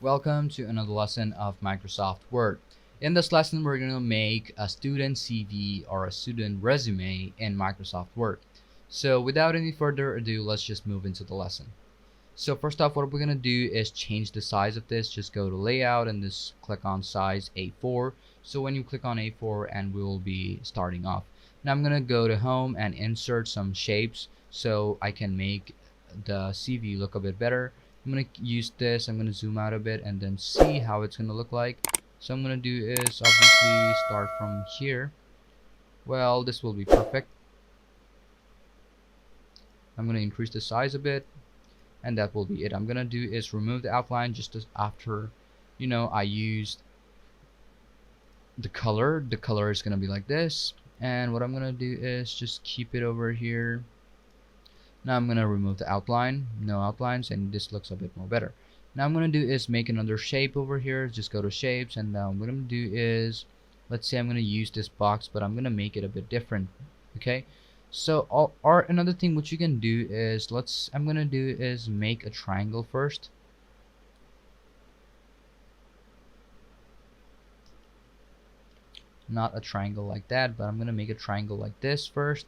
Welcome to another lesson of Microsoft Word. In this lesson, we're going to make a student CV or a student resume in Microsoft Word. So without any further ado, let's just move into the lesson. So first off, what we're going to do is change the size of this. Just go to layout and just click on size A4. So when you click on A4, and we will be starting off. Now I'm going to go to home and insert some shapes so I can make the CV look a bit better. I'm going to use this. I'm going to zoom out a bit and then see how it's going to look like. So I'm going to do is obviously start from here. Well, this will be perfect. I'm going to increase the size a bit, and that will be it. I'm gonna do is remove the outline just as after I used the color. The color is gonna be like this, and what I'm gonna do is just keep it over here. Now I'm gonna remove the outline, no outlines, and this looks a bit more better. Now I'm gonna do is make another shape over here. Just go to shapes, and now what I'm gonna do is, let's say I'm gonna use this box, but I'm gonna make it a bit different. Okay, so another thing what you can do is, I'm gonna do is make a triangle first. Not a triangle like that, but I'm gonna make a triangle like this first.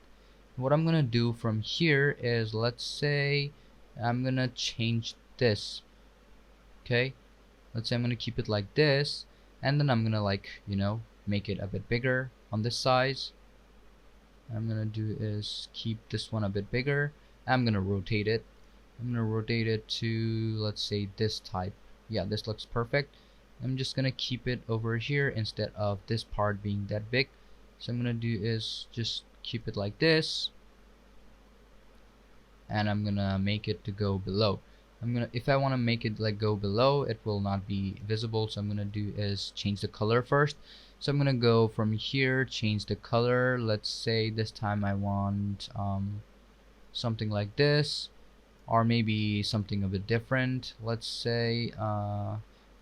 What I'm gonna do from here is, let's say I'm gonna change this. Okay, let's say I'm gonna keep it like this, and then I'm gonna make it a bit bigger on this size. I'm gonna do is keep this one a bit bigger. I'm gonna rotate it. I'm gonna rotate it to, let's say, this type. Yeah, this looks perfect. I'm just gonna keep it over here instead of this part being that big. So I'm gonna do is just keep it like this, and I'm gonna make it to go below. If I want to make it like go below, it will not be visible, so I'm gonna do is change the color first. So I'm gonna go from here, change the color. Let's say this time I want something like this, or maybe something a bit different. Let's say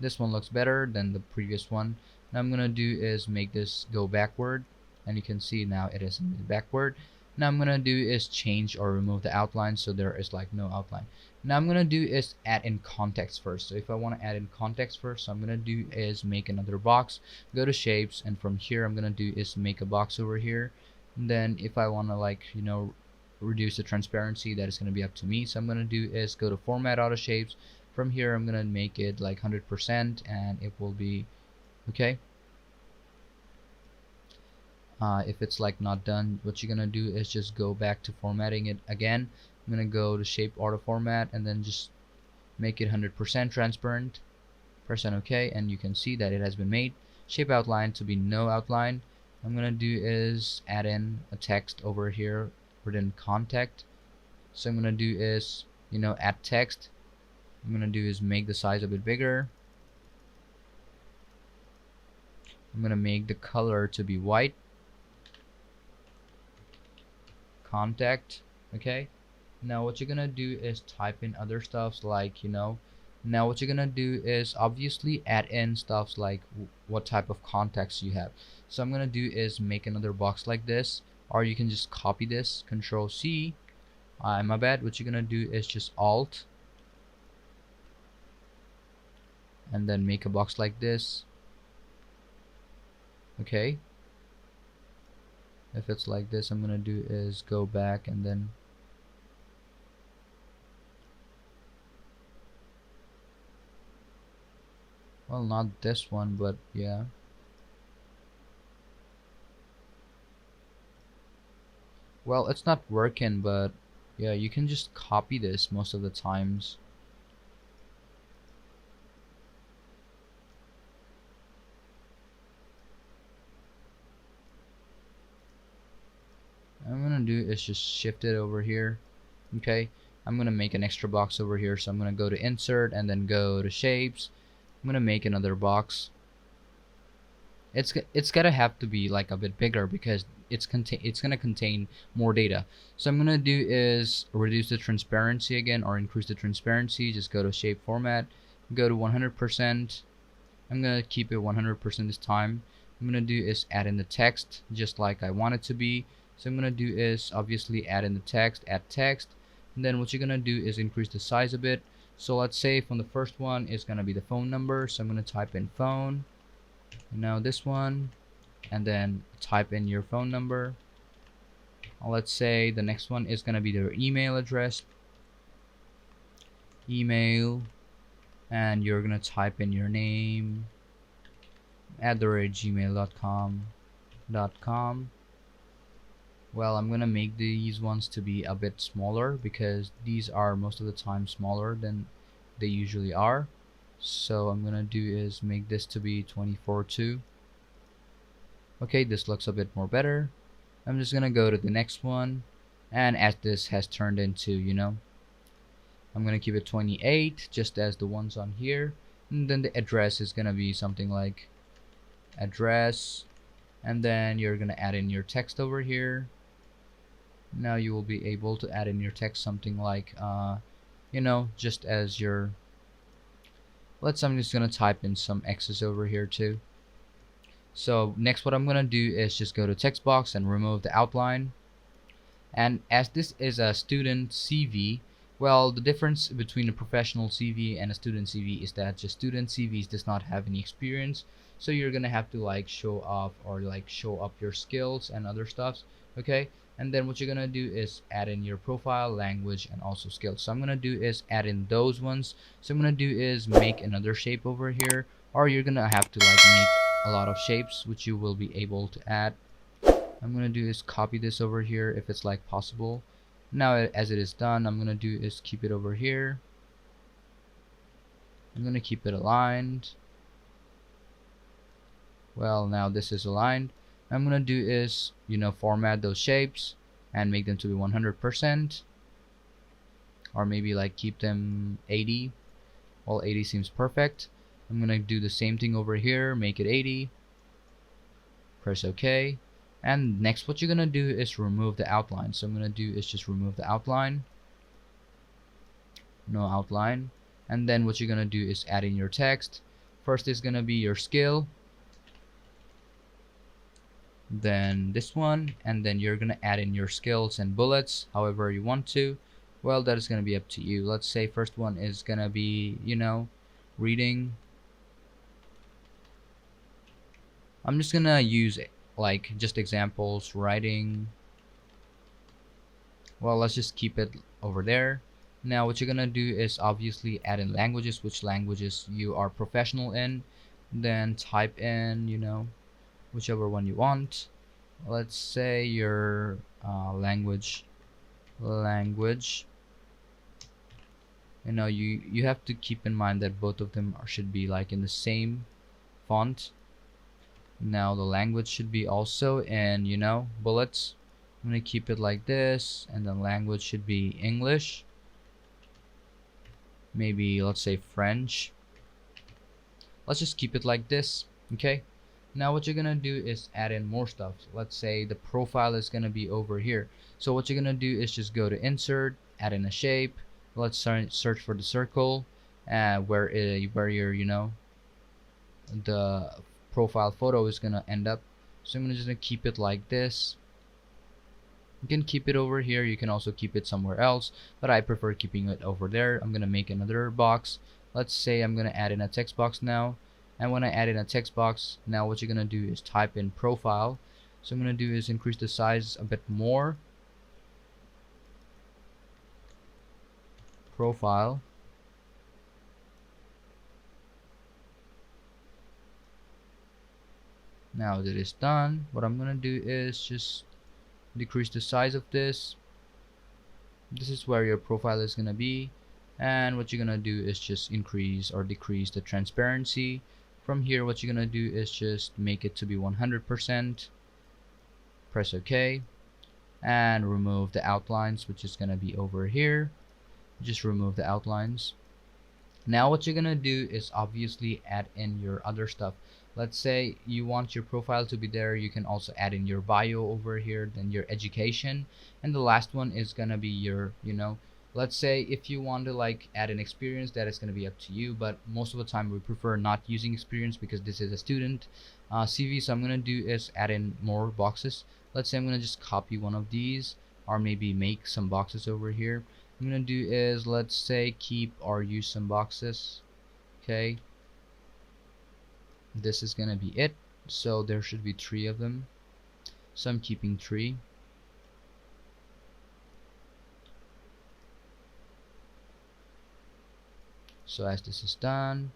this one looks better than the previous one. Now I'm gonna do is make this go backward, and you can see now it is backward. Now I'm gonna do is change or remove the outline, so there is like no outline. Now I'm gonna do is add in context first. So if I want to add in context first, so I'm gonna do is make another box, go to shapes, and from here I'm gonna do is make a box over here. And then if I want to reduce the transparency, that is going to be up to me. So I'm going to do is go to format auto shapes. From here I'm going to make it like 100%, and it will be okay. If it's like not done, what you're gonna do is just go back to formatting it again. I'm gonna go to shape auto format and then just make it 100% transparent. Press on OK, and you can see that it has been made. Shape outline to be no outline. I'm gonna do is add in a text over here within contact. So I'm gonna do is add text. I'm gonna do is make the size a bit bigger. I'm gonna make the color to be white. Contact. Okay, now what you're gonna do is type in other stuffs like now what you're gonna do is obviously add in stuffs like what type of contacts you have. So I'm gonna do is make another box like this, or you can just copy this, Control C. My bad. What you're gonna do is just Alt and then make a box like this. Okay, if it's like this, I'm gonna do is go back and then well, not this one, but yeah. Well, it's not working, but yeah, you can just copy this most of the times. I'm gonna do is just shift it over here. Okay, I'm gonna make an extra box over here, so I'm gonna go to insert and then go to shapes. I'm gonna make another box. It's gotta have to be like a bit bigger because it's gonna contain more data. So I'm gonna do is reduce the transparency again, or increase the transparency. Just go to shape format, go to 100%. I'm gonna keep it 100% this time. I'm gonna do is add in the text just like I want it to be. So I'm gonna do is obviously add in the text, add text, and then what you're gonna do is increase the size a bit. So let's say from the first one is gonna be the phone number, so I'm gonna type in phone. Now this one, and then type in your phone number. Let's say the next one is gonna be their email address, email, and you're gonna type in your name @gmail.com. Well, I'm gonna make these ones to be a bit smaller because these are most of the time smaller than they usually are. So I'm gonna do is make this to be 24 too. Okay, this looks a bit more better. I'm just gonna go to the next one, and as this has turned into, I'm gonna keep it 28 just as the ones on here, and then the address is gonna be something like address, and then you're gonna add in your text over here. Now you will be able to add in your text something like just as your, I'm just gonna type in some X's over here too. So next what I'm gonna do is just go to text box and remove the outline. And as this is a student CV, well, the difference between a professional CV and a student CV is that just student CVs does not have any experience, so you're gonna have to like show off or like show up your skills and other stuffs. Okay, and then what you're gonna do is add in your profile, language, and also skills. So I'm gonna do is add in those ones. So I'm gonna do is make another shape over here, or you're gonna have to like make a lot of shapes which you will be able to add. I'm gonna do is copy this over here if it's like possible. Now as it is done, I'm gonna do is keep it over here. I'm gonna keep it aligned. Well, now this is aligned. I'm gonna do is format those shapes and make them to be 100%, or maybe like keep them 80. Well, 80 seems perfect. I'm gonna do the same thing over here, make it 80, press OK. And next what you're gonna do is remove the outline. So I'm gonna do is just remove the outline, no outline. And then what you're gonna do is add in your text. First is gonna be your skill, then this one, and then you're gonna add in your skills and bullets however you want to. Well, that is gonna be up to you. Let's say first one is gonna be reading. I'm just gonna use like just examples, writing. Well, let's just keep it over there. Now what you're gonna do is obviously add in languages, which languages you are professional in, then type in whichever one you want. Let's say your language. You have to keep in mind that both of them should be like in the same font. Now the language should be also in bullets. I'm gonna keep it like this, and then language should be English, maybe let's say French. Let's just keep it like this. Okay, now what you're gonna do is add in more stuff. Let's say the profile is gonna be over here, so what you're gonna do is just go to insert, add in a shape. Let's search for the circle, where your the profile photo is gonna end up. So I'm just gonna keep it like this. You can keep it over here, you can also keep it somewhere else, but I prefer keeping it over there. I'm gonna make another box. Let's say I'm gonna add in a text box now, and when I add in a text box, now what you're gonna do is type in profile. So I'm gonna do is increase the size a bit more. Profile. Now that it's done, what I'm gonna do is just decrease the size of this. This is where your profile is gonna be, and what you're gonna do is just increase or decrease the transparency. From here what you're gonna do is just make it to be 100%, press OK, and remove the outlines, which is gonna be over here. Just remove the outlines. Now what you're gonna do is obviously add in your other stuff. Let's say you want your profile to be there, you can also add in your bio over here, then your education, and the last one is gonna be your let's say if you want to like add an experience, that is gonna be up to you, but most of the time we prefer not using experience because this is a student CV. So I'm gonna do is add in more boxes. Let's say I'm gonna just copy one of these, or maybe make some boxes over here, I'm gonna do is, let's say, keep or use some boxes. Okay, this is gonna be it. So there should be 3 of them, so I'm keeping 3. So as this is done,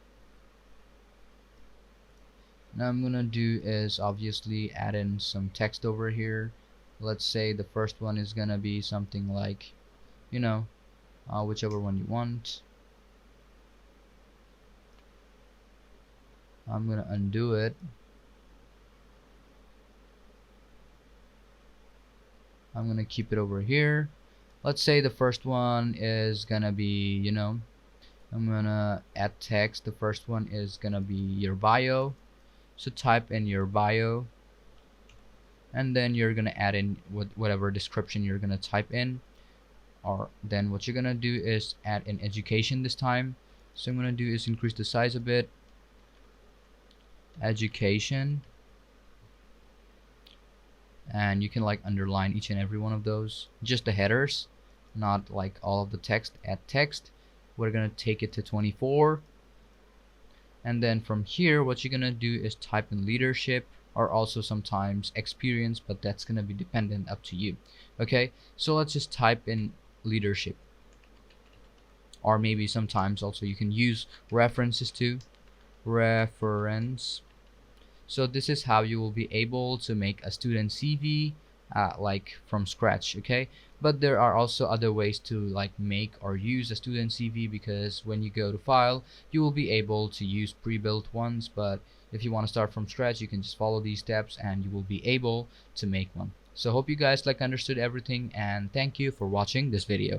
now I'm gonna do is obviously add in some text over here. Let's say the first one is gonna be something like, you know, whichever one you want. I'm gonna undo it. I'm gonna keep it over here. Let's say the first one is gonna be, I'm gonna add text. The first one is gonna be your bio. So type in your bio, and then you're gonna add in whatever description you're gonna type in. Or then what you're gonna do is add in education this time. So I'm gonna do is increase the size a bit. Education, and you can like underline each and every one of those, just the headers, not like all of the text. Add text. We're gonna take it to 24, and then from here what you're gonna do is type in leadership, or also sometimes experience, but that's gonna be dependent up to you. Okay, so let's just type in leadership, or maybe sometimes also you can use references too. Reference. So this is how you will be able to make a student CV like from scratch. Okay, but there are also other ways to like make or use a student CV, because when you go to file you will be able to use pre-built ones, but if you want to start from scratch you can just follow these steps and you will be able to make one. So hope you guys like understood everything, and thank you for watching this video.